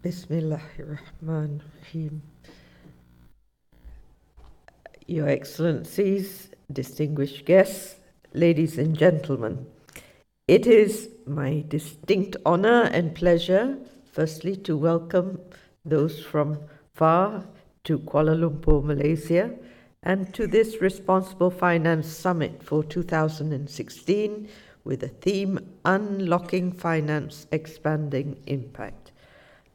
Bismillahirrahmanirrahim. Your Excellencies, distinguished guests, ladies and gentlemen, it is my distinct honor and pleasure, firstly, to welcome those from far to Kuala Lumpur, Malaysia, and to this Responsible Finance Summit for 2016 with the theme Unlocking Finance, Expanding Impact.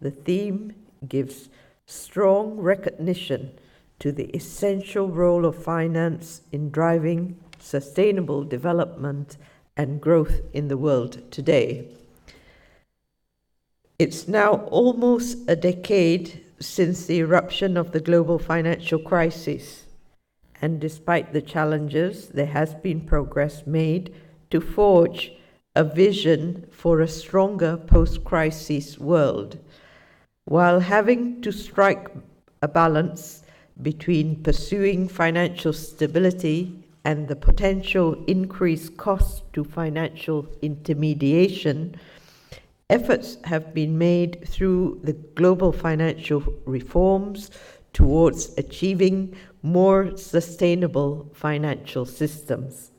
The theme gives strong recognition to the essential role of finance in driving sustainable development and growth in the world today. It's now almost a decade since the eruption of the global financial crisis, and despite the challenges, there has been progress made to forge a vision for a stronger post-crisis world, while having to strike a balance between pursuing financial stability and the potential increased costs to financial intermediation. Efforts have been made through the global financial reforms towards achieving more sustainable financial systems.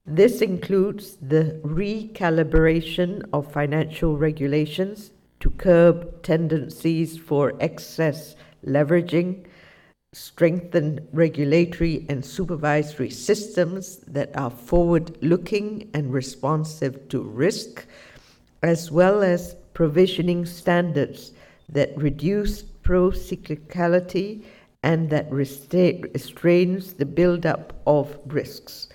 This includes the recalibration of financial regulations to curb tendencies for excess leveraging, strengthen regulatory and supervisory systems that are forward-looking and responsive to risk, as well as provisioning standards that reduce pro-cyclicality and that restrains the build-up of risks.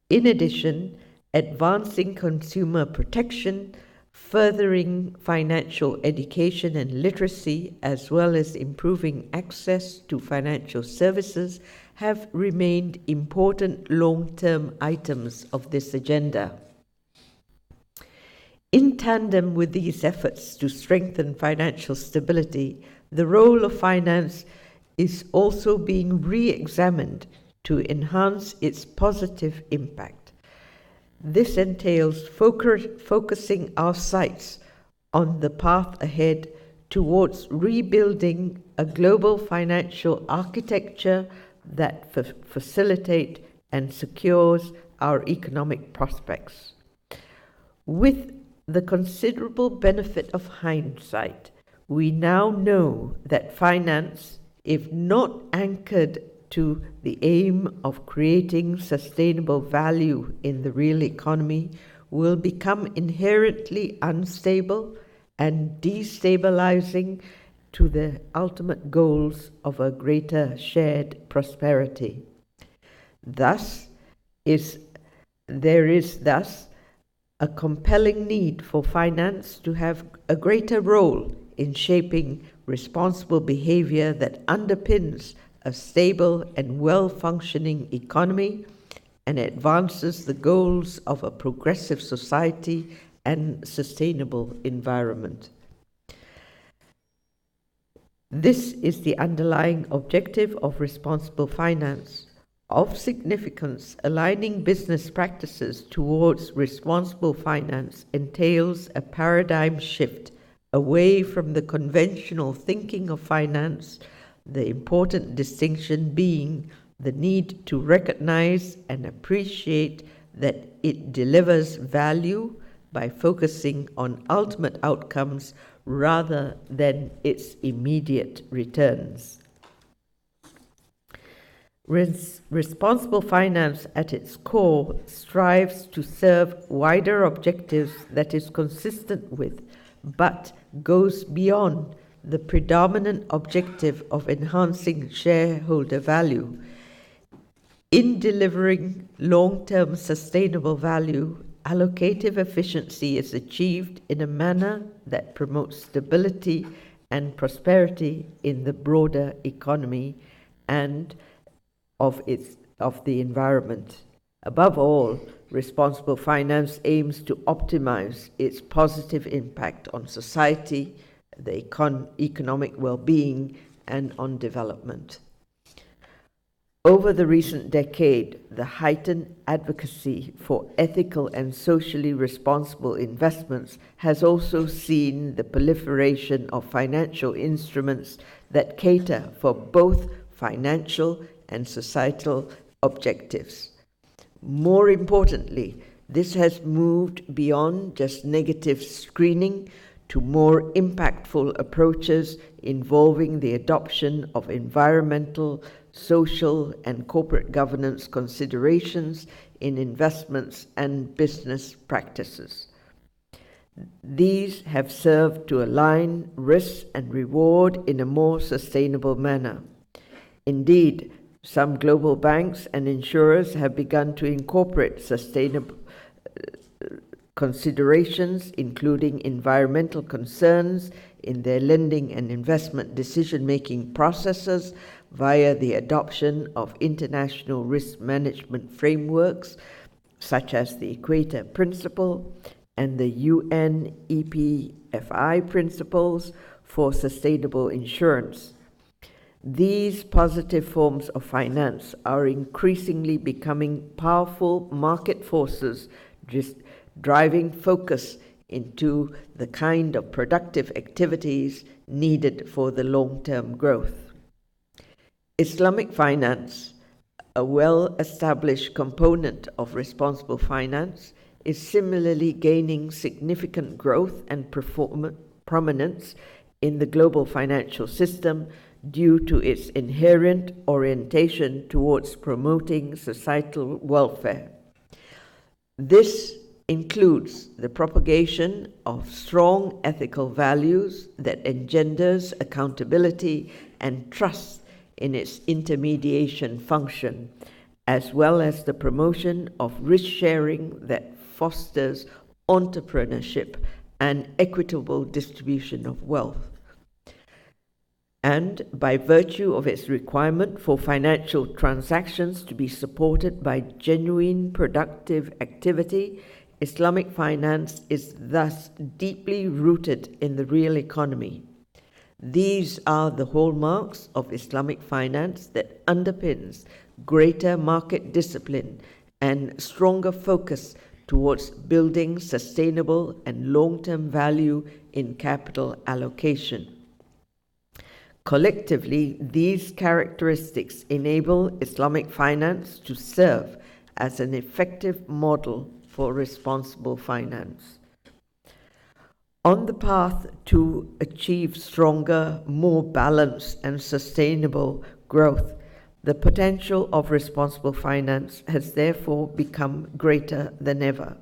In addition, advancing consumer protection, furthering financial education and literacy, as well as improving access to financial services, have remained important long-term items of this agenda. In tandem with these efforts to strengthen financial stability, the role of finance is also being re-examined to enhance its positive impact. This entails focusing our sights on the path ahead towards rebuilding a global financial architecture that facilitates and secures our economic prospects. With the considerable benefit of hindsight, we now know that finance, if not anchored to the aim of creating sustainable value in the real economy, will become inherently unstable and destabilizing to the ultimate goals of a greater shared prosperity. There is thus a compelling need for finance to have a greater role in shaping responsible behavior that underpins a stable and well-functioning economy and advances the goals of a progressive society and sustainable environment. This is the underlying objective of responsible finance. Of significance, aligning business practices towards responsible finance entails a paradigm shift away from the conventional thinking of finance, the important distinction being the need to recognize and appreciate that it delivers value by focusing on ultimate outcomes rather than its immediate returns. Responsible finance at its core strives to serve wider objectives that is consistent with, but goes beyond the predominant objective of enhancing shareholder value. In delivering long-term sustainable value, allocative efficiency is achieved in a manner that promotes stability and prosperity in the broader economy and of the environment. Above all, responsible finance aims to optimize its positive impact on society, the economic well-being, and on development. Over the recent decade, the heightened advocacy for ethical and socially responsible investments has also seen the proliferation of financial instruments that cater for both financial and societal objectives. More importantly, this has moved beyond just negative screening to more impactful approaches involving the adoption of environmental, social, and corporate governance considerations in investments and business practices. These have served to align risk and reward in a more sustainable manner. Indeed, some global banks and insurers have begun to incorporate sustainable considerations, including environmental concerns, in their lending and investment decision-making processes via the adoption of international risk management frameworks, such as the Equator Principle and the UN EPFI principles for sustainable insurance. These positive forms of finance are increasingly becoming powerful market forces, driving focus into the kind of productive activities needed for the long-term growth. Islamic finance, a well-established component of responsible finance, is similarly gaining significant growth and prominence in the global financial system due to its inherent orientation towards promoting societal welfare. This includes the propagation of strong ethical values that engenders accountability and trust in its intermediation function, as well as the promotion of risk-sharing that fosters entrepreneurship and equitable distribution of wealth. And by virtue of its requirement for financial transactions to be supported by genuine productive activity, Islamic finance is thus deeply rooted in the real economy. These are the hallmarks of Islamic finance that underpins greater market discipline and stronger focus towards building sustainable and long-term value in capital allocation. Collectively, these characteristics enable Islamic finance to serve as an effective model for responsible finance. On the path to achieve stronger, more balanced, and sustainable growth, the potential of responsible finance has therefore become greater than ever.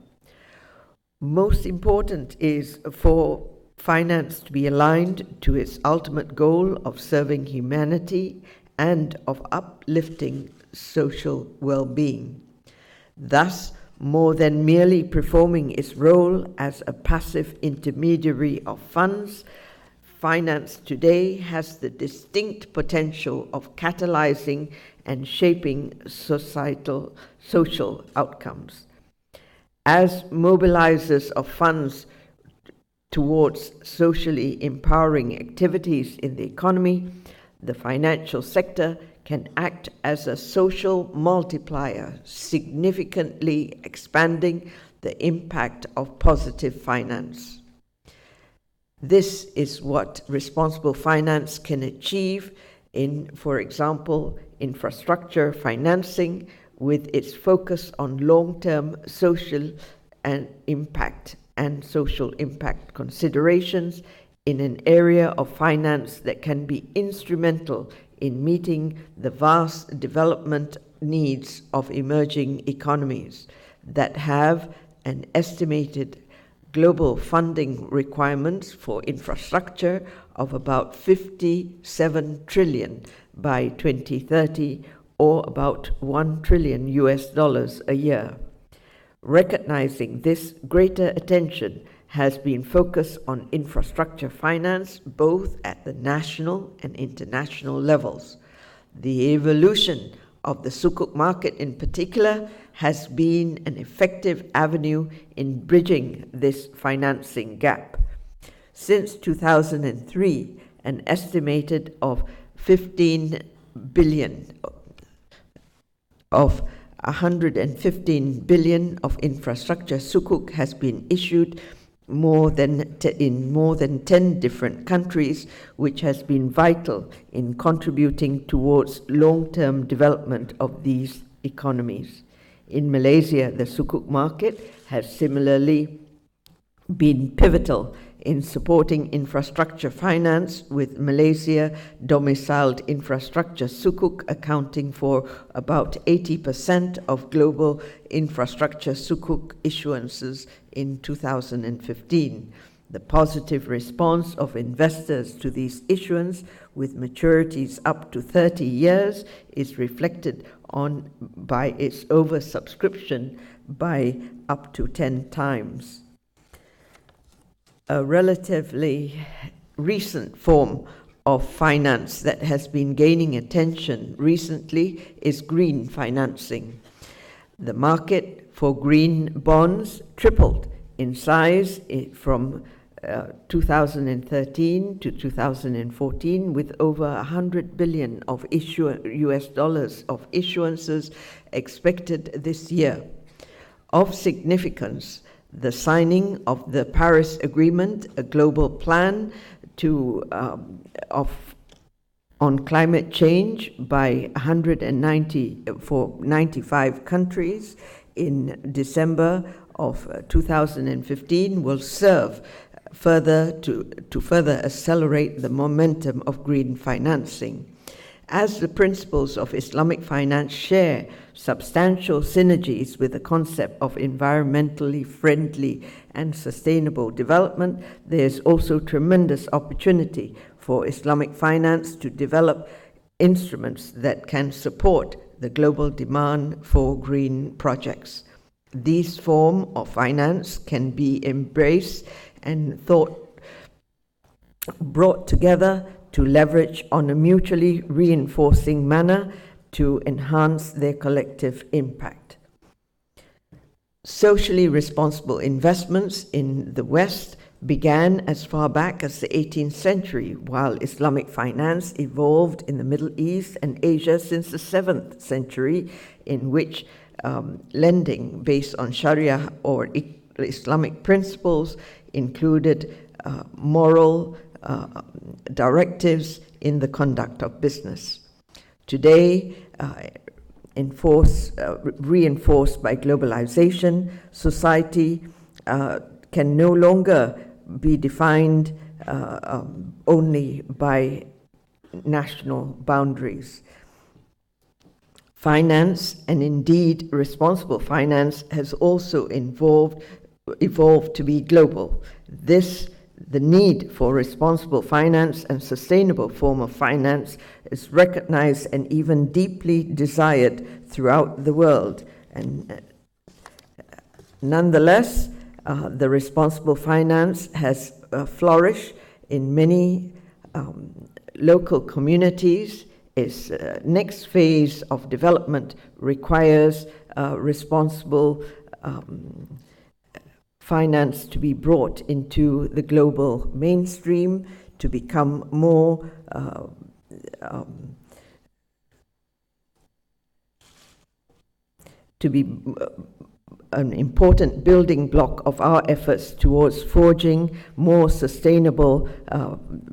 Most important is for finance to be aligned to its ultimate goal of serving humanity and of uplifting social well-being. Thus, more than merely performing its role as a passive intermediary of funds, finance today has the distinct potential of catalyzing and shaping social outcomes. As mobilizers of funds towards socially empowering activities in the economy, the financial sector can act as a social multiplier, significantly expanding the impact of positive finance. This is what responsible finance can achieve in, for example, infrastructure financing, with its focus on long-term social impact considerations in an area of finance that can be instrumental in meeting the vast development needs of emerging economies that have an estimated global funding requirements for infrastructure of about 57 trillion by 2030, or about $1 trillion a year. Recognizing this, greater attention has been focused on infrastructure finance both at the national and international levels. The evolution of the sukuk market in particular has been an effective avenue in bridging this financing gap. Since 2003, an estimated of 15 billion of 115 billion of infrastructure sukuk has been issued in more than 10 different countries, which has been vital in contributing towards long-term development of these economies. In Malaysia, the sukuk market has similarly been pivotal in supporting infrastructure finance, with Malaysia domiciled infrastructure sukuk accounting for about 80% of global infrastructure sukuk issuances in 2015. The positive response of investors to these issuances, with maturities up to 30 years, is reflected by its oversubscription by up to 10 times. A relatively recent form of finance that has been gaining attention recently is green financing. The market for green bonds tripled in size from 2013 to 2014, with over 100 billion of US dollars of issuances expected this year. Of significance, the signing of the Paris Agreement, a global plan on climate change by 95 countries in December of 2015, will serve to further accelerate the momentum of green financing. As the principles of Islamic finance share substantial synergies with the concept of environmentally friendly and sustainable development, there is also tremendous opportunity for Islamic finance to develop instruments that can support the global demand for green projects. These forms of finance can be embraced and brought together to leverage on a mutually reinforcing manner to enhance their collective impact. Socially responsible investments in the West began as far back as the 18th century, while Islamic finance evolved in the Middle East and Asia since the 7th century, in which lending based on Sharia or Islamic principles included moral directives in the conduct of business. Today, reinforced by globalization, society can no longer be defined only by national boundaries. Finance, and indeed responsible finance, has also evolved to be global. The need for responsible finance and sustainable form of finance is recognized and even deeply desired throughout the world. And nonetheless, the responsible finance has flourished in many local communities. Its next phase of development requires responsible finance to be brought into the global mainstream, to become more to be an important building block of our efforts towards forging more sustainable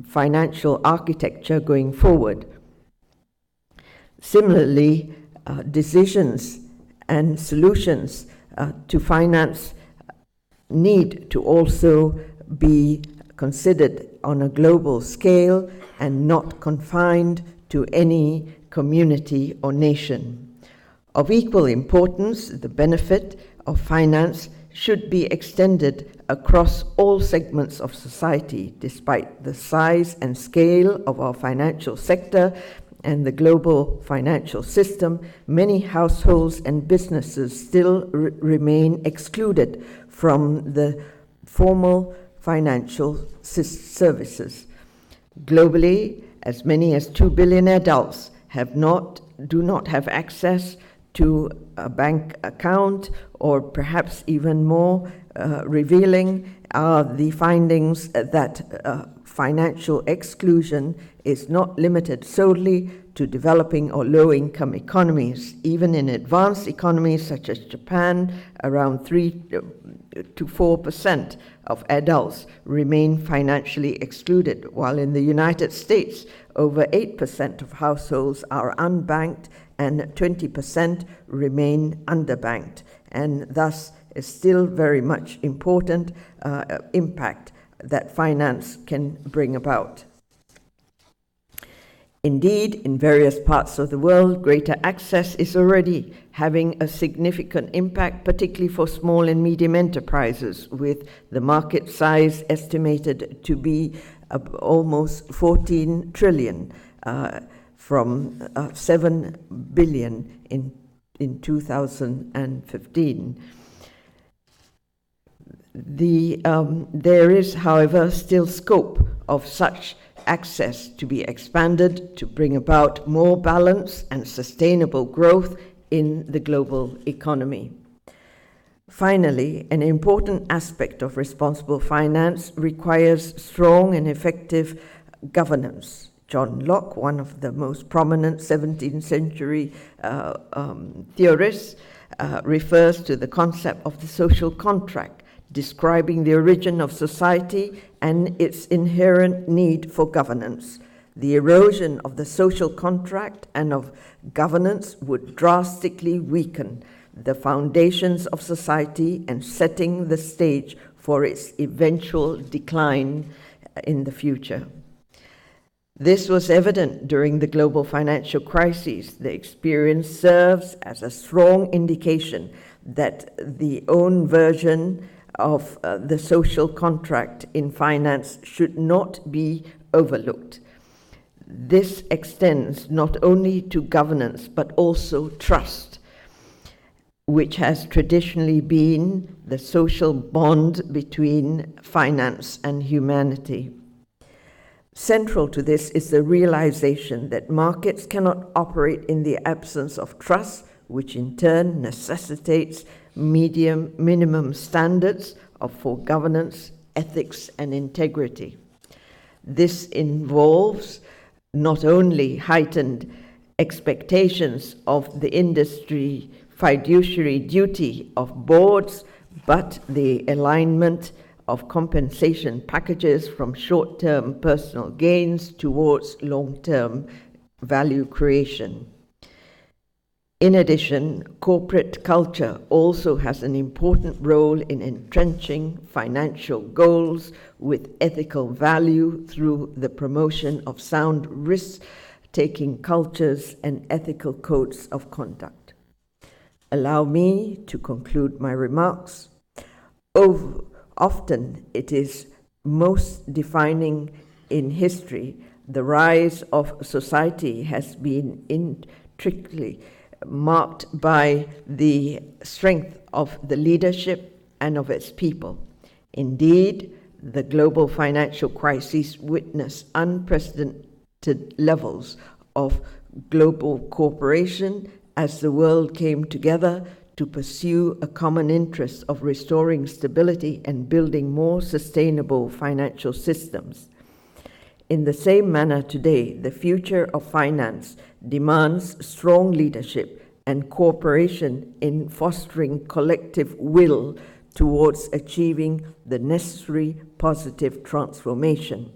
financial architecture going forward. Similarly, decisions and solutions to finance need to also be considered on a global scale and not confined to any community or nation. Of equal importance, the benefit of finance should be extended across all segments of society. Despite the size and scale of our financial sector and the global financial system, many households and businesses still remain excluded from the formal financial services. Globally, as many as 2 billion adults do not have access to a bank account, or perhaps even more revealing are the findings that financial exclusion is not limited solely to developing or low-income economies. Even in advanced economies such as Japan, around 3 to 4% of adults remain financially excluded, while in the United States, over 8% of households are unbanked and 20% remain underbanked, and thus is still very much important impact that finance can bring about. Indeed, in various parts of the world, greater access is already having a significant impact, particularly for small and medium enterprises, with the market size estimated to be almost 14 trillion from 7 billion in 2015. There is, however, still scope of such access to be expanded to bring about more balance and sustainable growth in the global economy. Finally, an important aspect of responsible finance requires strong and effective governance. John Locke, one of the most prominent 17th century theorists, refers to the concept of the social contract, describing the origin of society and its inherent need for governance. The erosion of the social contract and of governance would drastically weaken the foundations of society and setting the stage for its eventual decline in the future. This was evident during the global financial crisis. The experience serves as a strong indication that the own version of the social contract in finance should not be overlooked. This extends not only to governance but also trust, which has traditionally been the social bond between finance and humanity. Central to this is the realization that markets cannot operate in the absence of trust, which in turn necessitates minimum standards for governance, ethics, and integrity. This involves not only heightened expectations of the industry fiduciary duty of boards, but the alignment of compensation packages from short-term personal gains towards long-term value creation. In addition, corporate culture also has an important role in entrenching financial goals with ethical value through the promotion of sound risk-taking cultures and ethical codes of conduct. Allow me to conclude my remarks. Often it is most defining in history. The rise of society has been intricately marked by the strength of the leadership and of its people. Indeed, the global financial crisis witnessed unprecedented levels of global cooperation as the world came together to pursue a common interest of restoring stability and building more sustainable financial systems. In the same manner today, the future of finance demands strong leadership and cooperation in fostering collective will towards achieving the necessary positive transformation.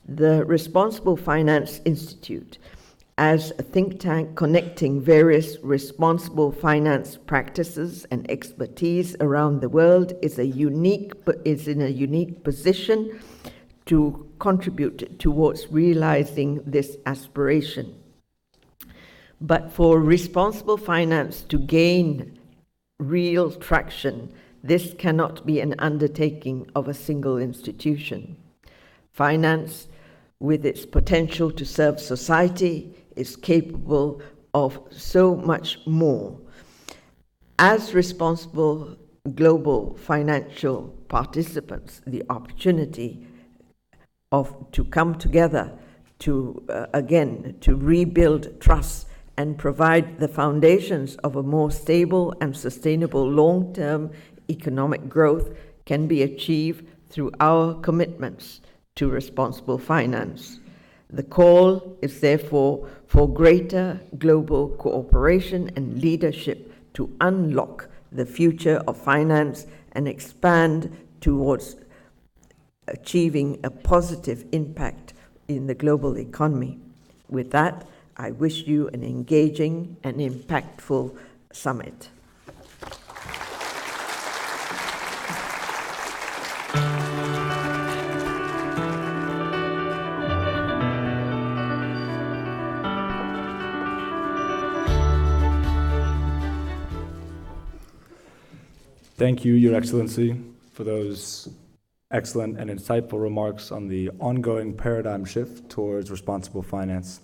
The Responsible Finance Institute, as a think tank connecting various responsible finance practices and expertise around the world, is in a unique position to contribute towards realizing this aspiration. But for responsible finance to gain real traction, this cannot be an undertaking of a single institution. Finance, with its potential to serve society, is capable of so much more. As responsible global financial participants, the opportunity to come together to rebuild trust and provide the foundations of a more stable and sustainable long-term economic growth can be achieved through our commitments to responsible finance. The call is therefore for greater global cooperation and leadership to unlock the future of finance and expand towards achieving a positive impact in the global economy. With that, I wish you an engaging and impactful summit. Thank you, Your Excellency, for those excellent and insightful remarks on the ongoing paradigm shift towards responsible finance.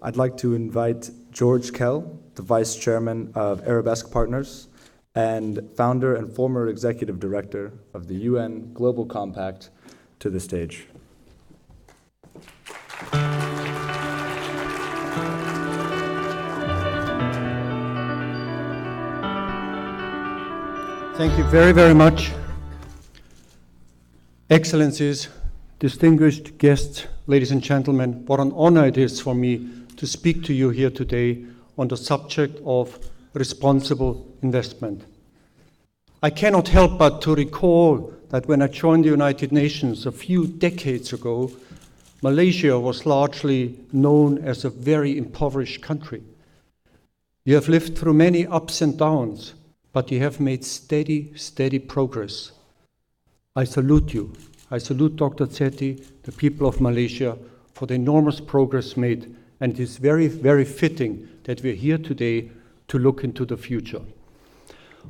I'd like to invite Georg Kell, the Vice Chairman of Arabesque Partners and founder and former Executive Director of the UN Global Compact, to the stage. Thank you very, very much. Excellencies, distinguished guests, ladies and gentlemen, what an honor it is for me to speak to you here today on the subject of responsible investment. I cannot help but to recall that when I joined the United Nations a few decades ago, Malaysia was largely known as a very impoverished country. You have lived through many ups and downs, but you have made steady progress. I salute you. I salute Dr. Zeti, the people of Malaysia, for the enormous progress made, and it is very, very fitting that we're here today to look into the future.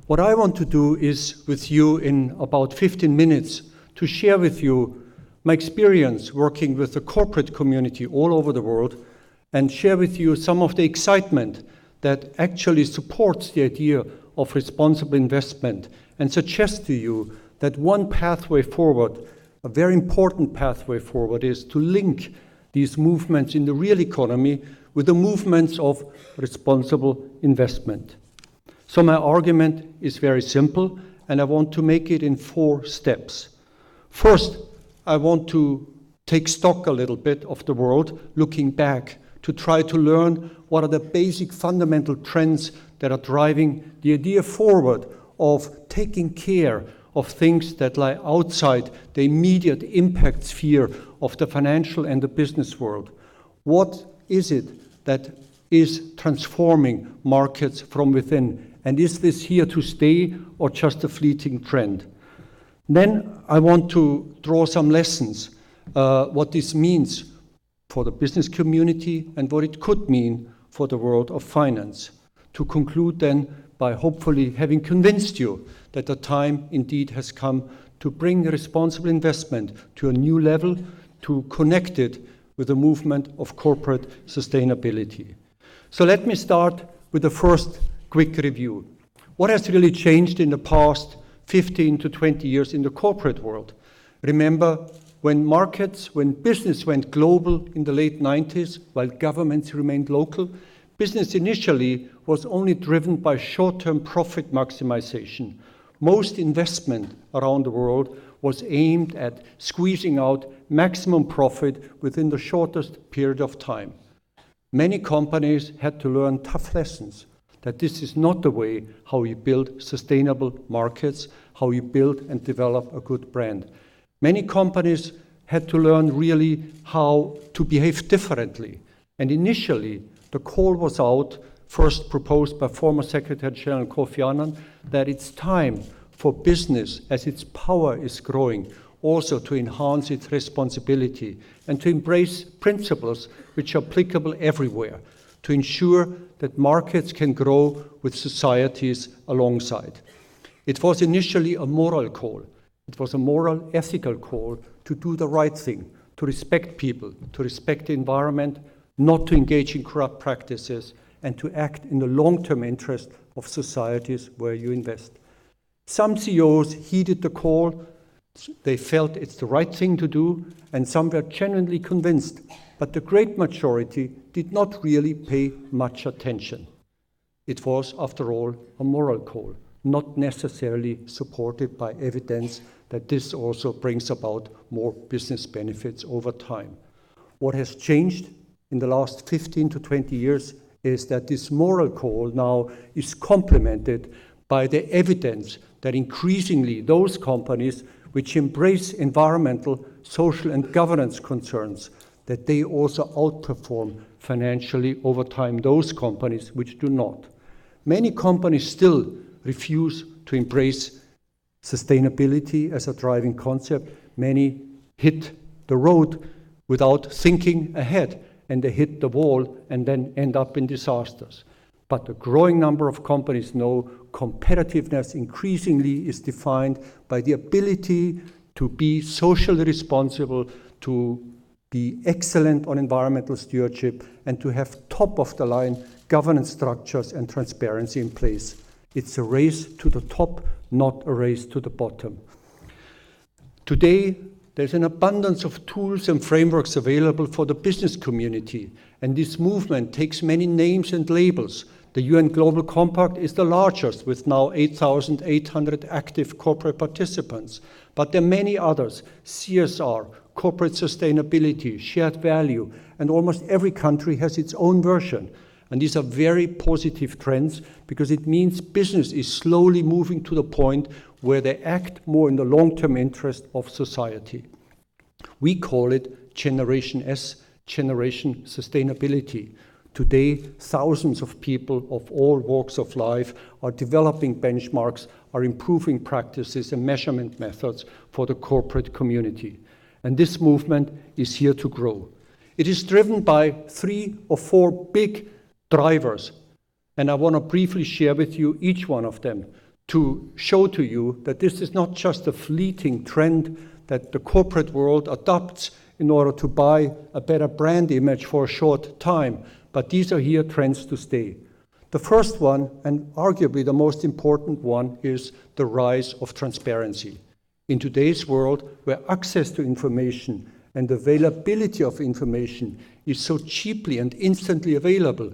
What I want to do is, with you in about 15 minutes, to share with you my experience working with the corporate community all over the world, and share with you some of the excitement that actually supports the idea of responsible investment, and suggest to you that one pathway forward, a very important pathway forward, is to link these movements in the real economy with the movements of responsible investment. So my argument is very simple, and I want to make it in 4 steps. First, I want to take stock a little bit of the world, looking back, to try to learn what are the basic fundamental trends that are driving the idea forward of taking care of things that lie outside the immediate impact sphere of the financial and the business world. What is it that is transforming markets from within? And is this here to stay or just a fleeting trend? Then I want to draw some lessons, what this means for the business community and what it could mean for the world of finance. To conclude then by hopefully having convinced you that the time indeed has come to bring responsible investment to a new level, to connect it with the movement of corporate sustainability. So let me start with the first quick review. What has really changed in the past 15 to 20 years in the corporate world? Remember, when business went global in the late 90s, while governments remained local, business initially was only driven by short-term profit maximization. Most investment around the world was aimed at squeezing out maximum profit within the shortest period of time. Many companies had to learn tough lessons, that this is not the way how you build sustainable markets, how you build and develop a good brand. Many companies had to learn really how to behave differently. And initially, the call was out, first proposed by former Secretary General Kofi Annan, that it's time for business, as its power is growing, also to enhance its responsibility and to embrace principles which are applicable everywhere, to ensure that markets can grow with societies alongside. It was initially a moral call. It was a moral, ethical call to do the right thing, to respect people, to respect the environment, not to engage in corrupt practices, and to act in the long-term interest of societies where you invest. Some CEOs heeded the call. They felt it's the right thing to do, and some were genuinely convinced, but the great majority did not really pay much attention. It was, after all, a moral call, not necessarily supported by evidence that this also brings about more business benefits over time. What has changed in the last 15 to 20 years is that this moral call now is complemented by the evidence that increasingly those companies which embrace environmental, social, and governance concerns, that they also outperform financially over time those companies which do not. Many companies still refuse to embrace sustainability as a driving concept. Many hit the road without thinking ahead, and they hit the wall and then end up in disasters. But a growing number of companies know competitiveness increasingly is defined by the ability to be socially responsible, to be excellent on environmental stewardship, and to have top-of-the-line governance structures and transparency in place. It's a race to the top, not a race to the bottom. Today, there's an abundance of tools and frameworks available for the business community, and this movement takes many names and labels. The UN Global Compact is the largest, with now 8,800 active corporate participants. But there are many others: CSR, corporate sustainability, shared value, and almost every country has its own version. And these are very positive trends, because it means business is slowly moving to the point where they act more in the long-term interest of society. We call it Generation S, Generation Sustainability. Today, thousands of people of all walks of life are developing benchmarks, are improving practices and measurement methods for the corporate community. And this movement is here to grow. It is driven by 3 or 4 big drivers, and I want to briefly share with you each one of them to show to you that this is not just a fleeting trend that the corporate world adopts in order to buy a better brand image for a short time, but these are here trends to stay. The first one, and arguably the most important one, is the rise of transparency. In today's world, where access to information and availability of information is so cheaply and instantly available,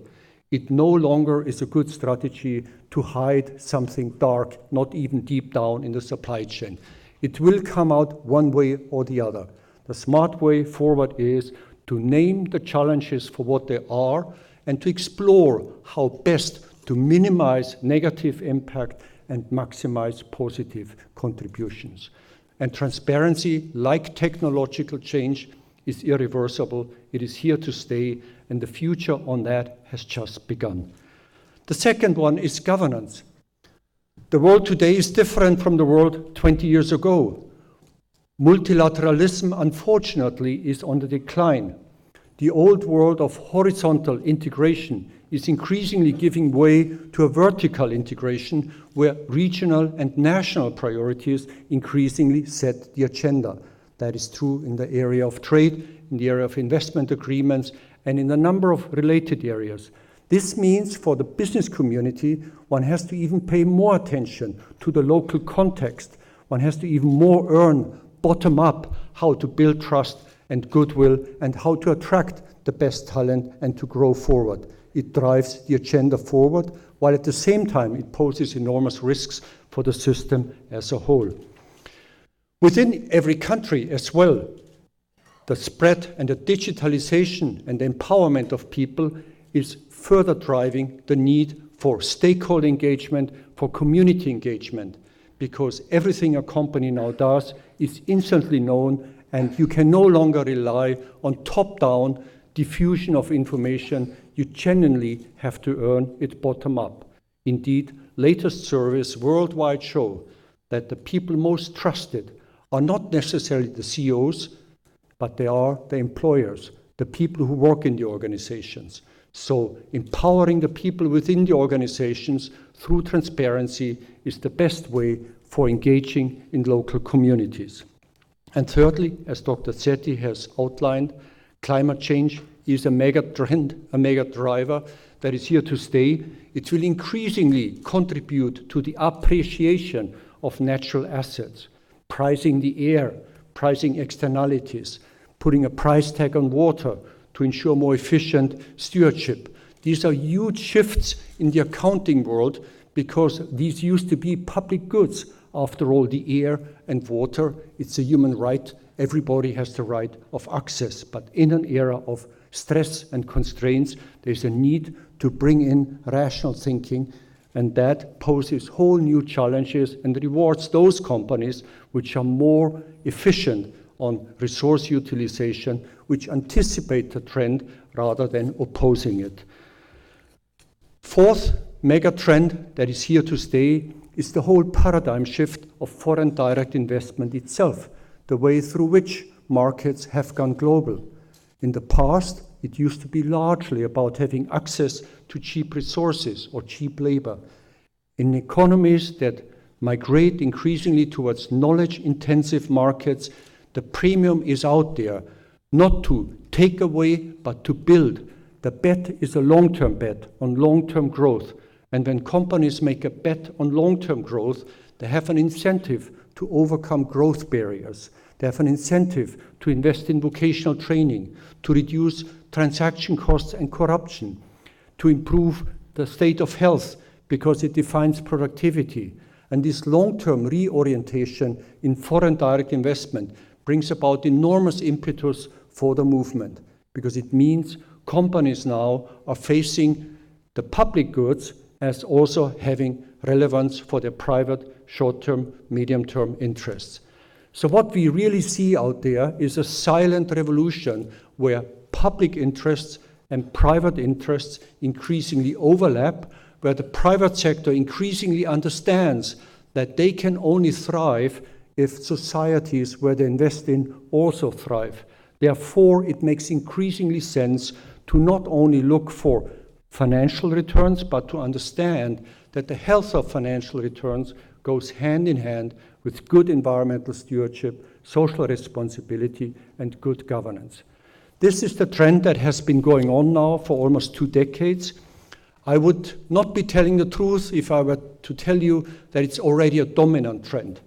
it no longer is a good strategy to hide something dark, not even deep down in the supply chain. It will come out one way or the other. The smart way forward is to name the challenges for what they are and to explore how best to minimize negative impact and maximize positive contributions. And transparency, like technological change, is irreversible. It is here to stay, and the future on that has just begun. The second one is governance. The world today is different from the world 20 years ago. Multilateralism, unfortunately, is on the decline. The old world of horizontal integration is increasingly giving way to a vertical integration where regional and national priorities increasingly set the agenda. That is true in the area of trade, in the area of investment agreements, and in a number of related areas. This means for the business community, one has to even pay more attention to the local context. One has to even more earn bottom up how to build trust and goodwill and how to attract the best talent and to grow forward. It drives the agenda forward, while at the same time it poses enormous risks for the system as a whole. Within every country as well, the spread and the digitalization and the empowerment of people is further driving the need for stakeholder engagement, for community engagement, because everything a company now does is instantly known, and you can no longer rely on top-down diffusion of information. You genuinely have to earn it bottom-up. Indeed, latest surveys worldwide show that the people most trusted are not necessarily the CEOs, but they are the employers, the people who work in the organizations. So empowering the people within the organizations through transparency is the best way for engaging in local communities. And thirdly, as Dr. Zeti has outlined, climate change is a mega trend, a mega driver that is here to stay. It will increasingly contribute to the appreciation of natural assets, pricing the air, pricing externalities, putting a price tag on water to ensure more efficient stewardship. These are huge shifts in the accounting world because these used to be public goods. After all, the air and water, it's a human right. Everybody has the right of access. But in an era of stress and constraints, there's a need to bring in rational thinking, and that poses whole new challenges and rewards those companies which are more efficient on resource utilization, which anticipate the trend rather than opposing it. Fourth mega trend that is here to stay is the whole paradigm shift of foreign direct investment itself, the way through which markets have gone global. In the past, it used to be largely about having access to cheap resources or cheap labor. In economies that migrate increasingly towards knowledge-intensive markets, the premium is out there, not to take away, but to build. The bet is a long-term bet on long-term growth. And when companies make a bet on long-term growth, they have an incentive to overcome growth barriers. They have an incentive to invest in vocational training, to reduce transaction costs and corruption, to improve the state of health because it defines productivity. And this long-term reorientation in foreign direct investment brings about enormous impetus for the movement, because it means companies now are facing the public goods as also having relevance for their private short-term, medium-term interests. So what we really see out there is a silent revolution where public interests and private interests increasingly overlap, where the private sector increasingly understands that they can only thrive if societies where they invest in also thrive. Therefore, it makes increasingly sense to not only look for financial returns, but to understand that the health of financial returns goes hand in hand with good environmental stewardship, social responsibility, and good governance. This is the trend that has been going on now for almost 2 decades. I would not be telling the truth if I were to tell you that it's already a dominant trend.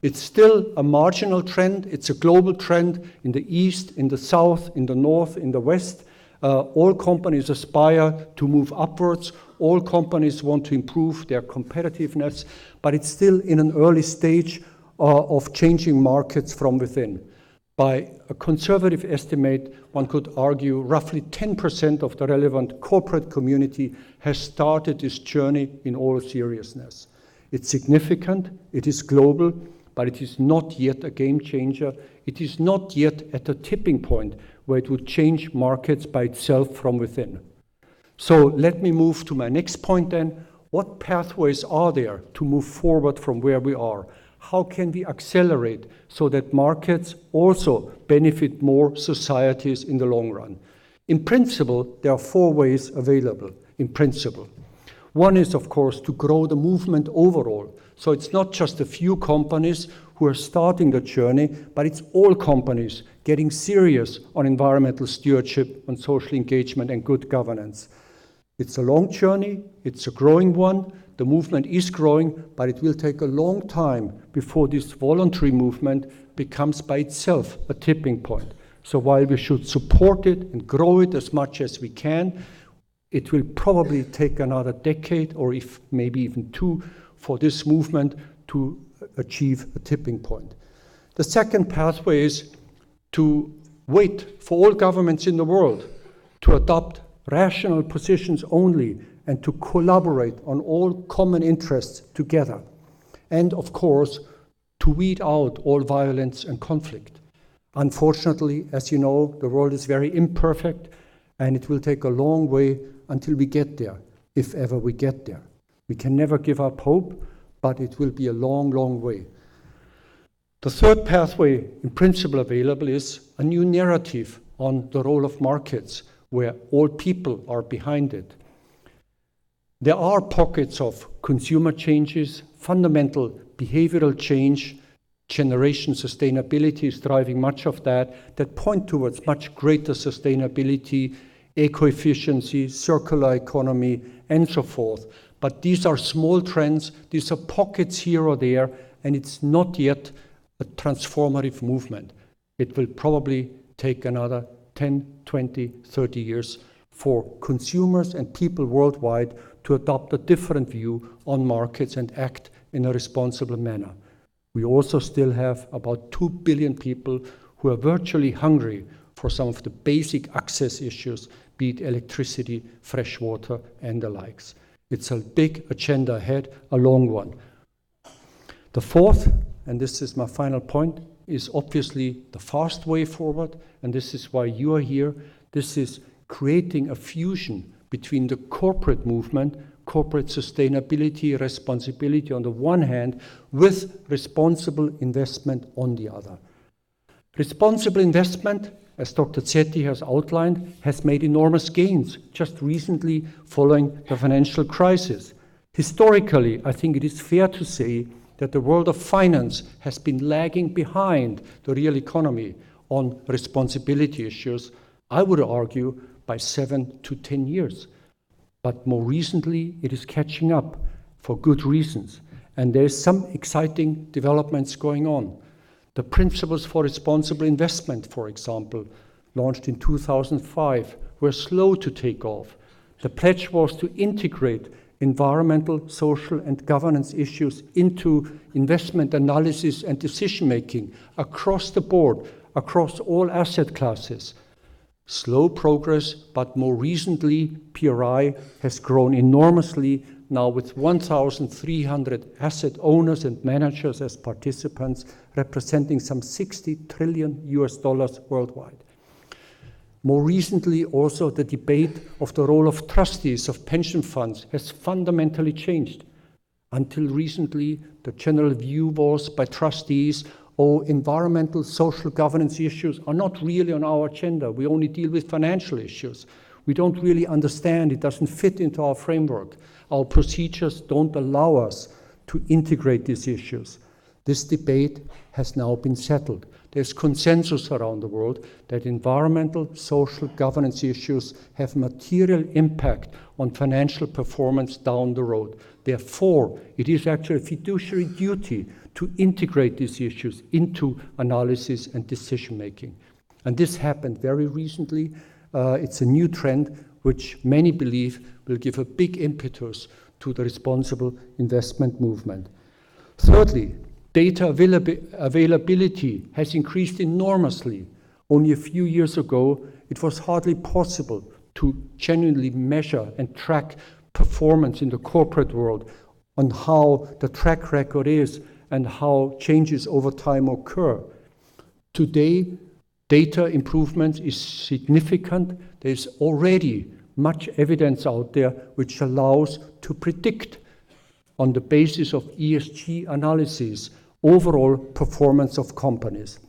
It's still a marginal trend. It's a global trend in the East, in the South, in the North, in the West. All companies aspire to move upwards. All companies want to improve their competitiveness, but it's still in an early stage of changing markets from within. By a conservative estimate, one could argue roughly 10% of the relevant corporate community has started this journey in all seriousness. It's significant, it is global, but it is not yet a game changer. It is not yet at a tipping point where it would change markets by itself from within. So let me move to my next point then. What pathways are there to move forward from where we are? How can we accelerate so that markets also benefit more societies in the long run? In principle, there are 4 ways available, in principle. One is, of course, to grow the movement overall. So it's not just a few companies who are starting the journey, but it's all companies getting serious on environmental stewardship, on social engagement and good governance. It's a long journey, it's a growing one. The movement is growing, but it will take a long time before this voluntary movement becomes by itself a tipping point. So while we should support it and grow it as much as we can, it will probably take another decade or if maybe even 2 for this movement to achieve a tipping point. The second pathway is to wait for all governments in the world to adopt rational positions only and to collaborate on all common interests together. And of course, to weed out all violence and conflict. Unfortunately, as you know, the world is very imperfect and it will take a long way until we get there, if ever we get there. We can never give up hope, but it will be a long, long way. The third pathway, in principle available, is a new narrative on the role of markets, where all people are behind it. There are pockets of consumer changes, fundamental behavioral change, generation sustainability is driving much of that point towards much greater sustainability, eco-efficiency, circular economy, and so forth. But these are small trends, these are pockets here or there, and it's not yet a transformative movement. It will probably take another 10, 20, 30 years for consumers and people worldwide to adopt a different view on markets and act in a responsible manner. We also still have about 2 billion people who are virtually hungry for some of the basic access issues, be it electricity, fresh water, and the likes. It's a big agenda ahead, a long one. The fourth, and this is my final point, is obviously the fast way forward, and this is why you are here. This is creating a fusion between the corporate movement, corporate sustainability, responsibility on the one hand, with responsible investment on the other. Responsible investment, as Dr. Zeti has outlined, has made enormous gains just recently following the financial crisis. Historically, I think it is fair to say that the world of finance has been lagging behind the real economy on responsibility issues, I would argue, by 7 to 10 years. But more recently, it is catching up for good reasons. And there's some exciting developments going on. The Principles for Responsible Investment, for example, launched in 2005, were slow to take off. The pledge was to integrate environmental, social, and governance issues into investment analysis and decision-making across the board, across all asset classes. Slow progress, but more recently, PRI has grown enormously, now with 1,300 asset owners and managers as participants, representing some $60 trillion worldwide. More recently, also the debate of the role of trustees of pension funds has fundamentally changed. Until recently, the general view was by trustees, environmental, social governance issues are not really on our agenda. We only deal with financial issues. We don't really understand. It doesn't fit into our framework. Our procedures don't allow us to integrate these issues. This debate has now been settled. There's consensus around the world that environmental, social governance issues have material impact on financial performance down the road. Therefore, it is actually a fiduciary duty to integrate these issues into analysis and decision-making. And this happened very recently. It's a new trend which many believe will give a big impetus to the responsible investment movement. Thirdly, data availability has increased enormously. Only a few years ago, it was hardly possible to genuinely measure and track performance in the corporate world on how the track record is and how changes over time occur. Today, data improvement is significant. There's already much evidence out there which allows to predict on the basis of ESG analysis overall performance of companies.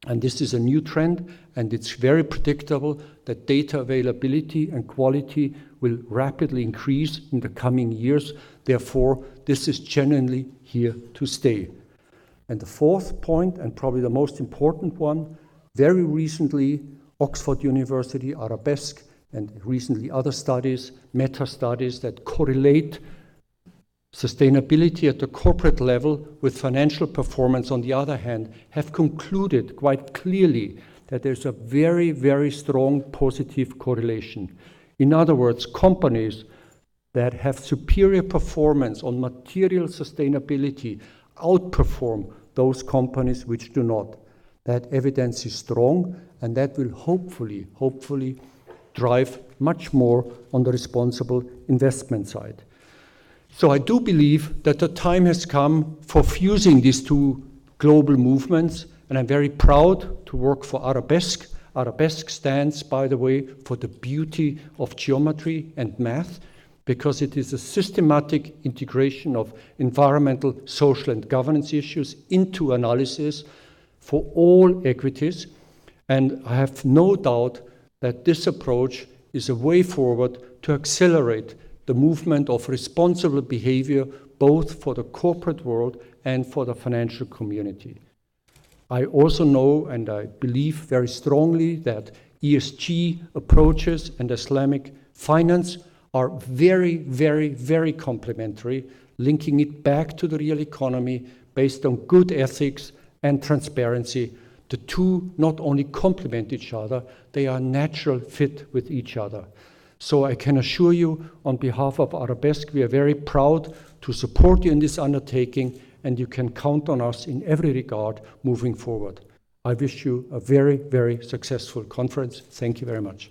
And this is a new trend, and it's very predictable that data availability and quality will rapidly increase in the coming years. Therefore, this is genuinely here to stay. And the fourth point, and probably the most important one, very recently, Oxford University, Arabesque, and recently other studies, meta-studies that correlate sustainability at the corporate level with financial performance, on the other hand, have concluded quite clearly that there's a very, very strong positive correlation. In other words, companies that have superior performance on material sustainability outperform those companies which do not. That evidence is strong, and that will hopefully drive much more on the responsible investment side. So I do believe that the time has come for fusing these two global movements, and I'm very proud to work for Arabesque. Arabesque stands, by the way, for the beauty of geometry and math, because it is a systematic integration of environmental, social, and governance issues into analysis for all equities. And I have no doubt that this approach is a way forward to accelerate the movement of responsible behavior, both for the corporate world and for the financial community. I also know, and I believe very strongly, that ESG approaches and Islamic finance are very, very, very complementary, linking it back to the real economy based on good ethics and transparency. The two not only complement each other, they are a natural fit with each other. So I can assure you, on behalf of Arabesque, we are very proud to support you in this undertaking, and you can count on us in every regard moving forward. I wish you a very, very successful conference. Thank you very much.